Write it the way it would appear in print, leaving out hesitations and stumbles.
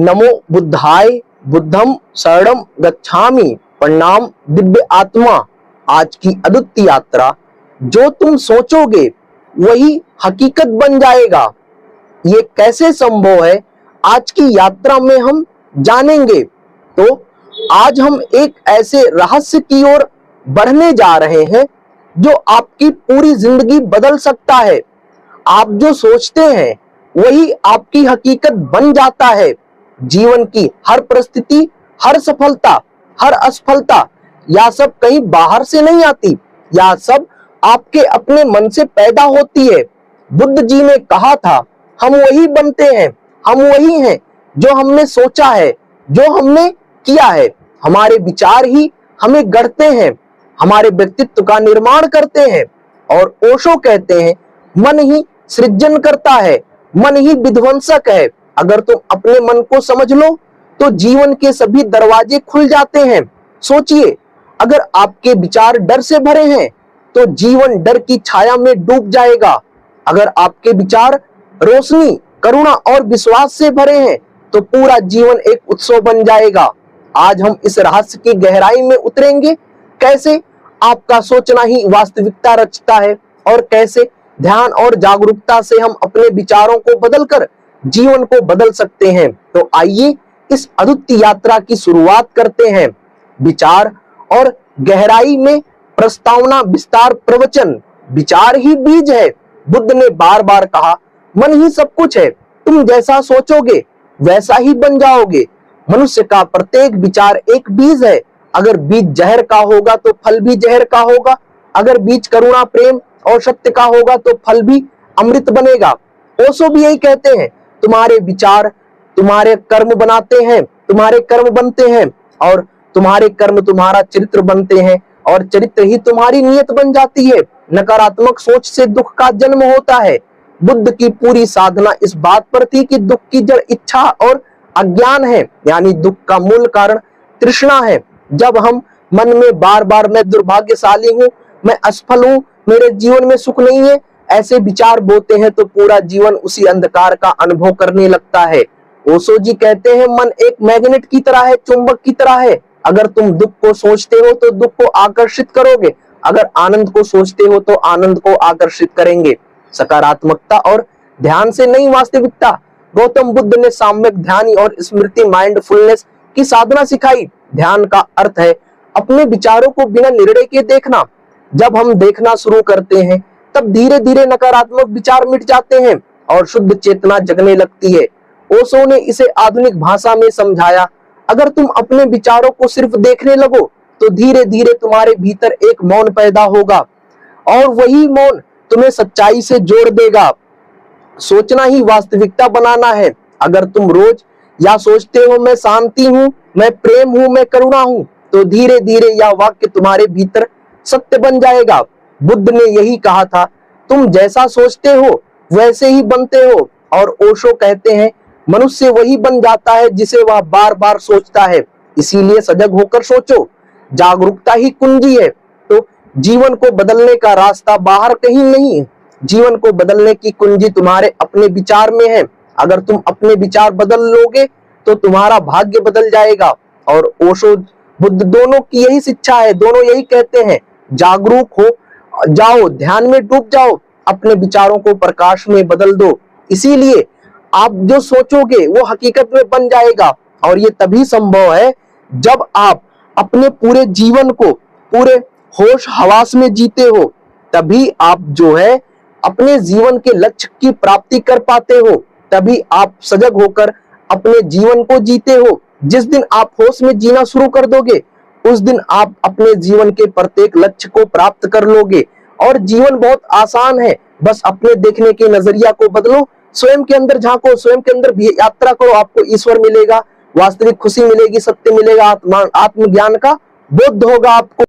नमो बुद्धाय, बुद्धम शरणम गच्छामि, प्रणाम दिव्य आत्मा। आज की अद्वितीय यात्रा, जो तुम सोचोगे वही हकीकत बन जाएगा। ये कैसे संभव है, आज की यात्रा में हम जानेंगे। तो आज हम एक ऐसे रहस्य की ओर बढ़ने जा रहे हैं जो आपकी पूरी जिंदगी बदल सकता है। आप जो सोचते हैं वही आपकी हकीकत बन जाता है। जीवन की हर परिस्थिति, हर सफलता, हर असफलता, यह सब कहीं बाहर से नहीं आती, यह सब आपके अपने मन से पैदा होती है। बुद्ध जी ने कहा था, हम वही बनते हैं, हम वही हैं जो हमने सोचा है, जो हमने किया है। हमारे विचार ही हमें गढ़ते हैं, हमारे व्यक्तित्व का निर्माण करते हैं। और ओशो कहते हैं, मन ही सृजन करता है, मन ही विध्वंसक है। अगर तुम अपने मन को समझ लो तो जीवन के सभी दरवाजे खुल जाते हैं। सोचिए, अगर आपके विचार डर से भरे हैं तो जीवन डर की छाया में डूब जाएगा। अगर आपके विचार रोशनी, करुणा और विश्वास से भरे हैं तो पूरा जीवन एक उत्सव बन जाएगा। आज हम इस रहस्य की गहराई में उतरेंगे, कैसे आपका सोचना ही वास्तविकता रचता है और कैसे ध्यान और जागरूकता से हम अपने विचारों को बदलकर जीवन को बदल सकते हैं। तो आइए इस अद्भुत यात्रा की शुरुआत करते हैं। विचार और गहराई में प्रस्तावना विस्तार प्रवचन। विचार ही बीज है। बुद्ध ने बार बार कहा, मन ही सब कुछ है। तुम जैसा सोचोगे वैसा ही बन जाओगे। मनुष्य का प्रत्येक विचार एक बीज है। अगर बीज जहर का होगा तो फल भी जहर का होगा। अगर बीज करुणा, प्रेम और सत्य का होगा तो फल भी अमृत बनेगा। ओशो भी यही कहते हैं, तुम्हारे विचार तुम्हारे कर्म बनाते हैं, तुम्हारे कर्म बनते हैं और तुम्हारे कर्म तुम्हारा चरित्र बनते हैं और चरित्र ही तुम्हारी नियत बन जाती है। नकारात्मक सोच से दुख का जन्म होता है। बुद्ध की पूरी साधना इस बात पर थी कि दुख की जड़ इच्छा और अज्ञान है, यानी दुख का मूल कारण तृष्णा है। जब हम मन में बार बार मैं दुर्भाग्यशाली हूँ, मैं असफल हूँ, मेरे जीवन में सुख नहीं है, ऐसे विचार बोते हैं तो पूरा जीवन उसी अंधकार का अनुभव करने लगता है। ओशो जी कहते हैं, मन एक मैग्नेट की तरह है, चुंबक की तरह है। अगर तुम दुख को सोचते हो तो दुख को आकर्षित करोगे, अगर आनंद को सोचते हो तो आनंद को आकर्षित करेंगे। सकारात्मकता और ध्यान से नहीं, वास्तविकता। गौतम बुद्ध ने साम्यक ध्यान और स्मृति माइंडफुलनेस की साधना सिखाई। ध्यान का अर्थ है अपने विचारों को बिना निर्णय के देखना। जब हम देखना शुरू करते हैं तब धीरे धीरे नकारात्मक विचार मिट जाते हैं और शुद्ध चेतना जगने लगती है। ओशो ने इसे आधुनिक भाषा में समझाया, अगर तुम अपने विचारों को सिर्फ देखने लगो तो धीरे धीरे तुम्हारे भीतर एक मौन पैदा होगा और वही मौन तुम्हें सच्चाई से जोड़ देगा। सोचना ही वास्तविकता बनाना है। अगर तुम रोज या सोचते हो मैं शांति हूँ, मैं प्रेम हूँ, मैं करुणा हूँ, तो धीरे धीरे यह वाक्य तुम्हारे भीतर सत्य बन जाएगा। बुद्ध ने यही कहा था, तुम जैसा सोचते हो वैसे ही बनते हो। और ओशो कहते हैं, मनुष्य वही बन जाता है जिसे वह बार बार सोचता है। इसीलिए सजग होकर सोचो। जागरूकता ही कुंजी है। तो जीवन को बदलने का रास्ता बाहर कहीं नहीं है। जीवन को बदलने की कुंजी तुम्हारे अपने विचार में है। अगर तुम अपने विचार बदल लोगे तो तुम्हारा भाग्य बदल जाएगा। और ओशो, बुद्ध दोनों की यही शिक्षा है। दोनों यही कहते हैं, जागरूक हो जाओ, ध्यान में डूब जाओ, अपने विचारों को प्रकाश में बदल दो। इसीलिए आप जो सोचोगे वो हकीकत में बन जाएगा। और ये तभी संभव है जब आप अपने पूरे जीवन को पूरे होश हवास में जीते हो। तभी आप जो है अपने जीवन के लक्ष्य की प्राप्ति कर पाते हो। तभी आप सजग होकर अपने जीवन को जीते हो। जिस दिन आप होश में जीना शुरू कर दोगे उस दिन आप अपने जीवन के प्रत्येक लक्ष्य को प्राप्त कर लोगे। और जीवन बहुत आसान है, बस अपने देखने के नजरिया को बदलो, स्वयं के अंदर झांको, स्वयं के अंदर भी यात्रा करो। आपको ईश्वर मिलेगा, वास्तविक खुशी मिलेगी, सत्य मिलेगा, आत्मज्ञान का बोध होगा आपको।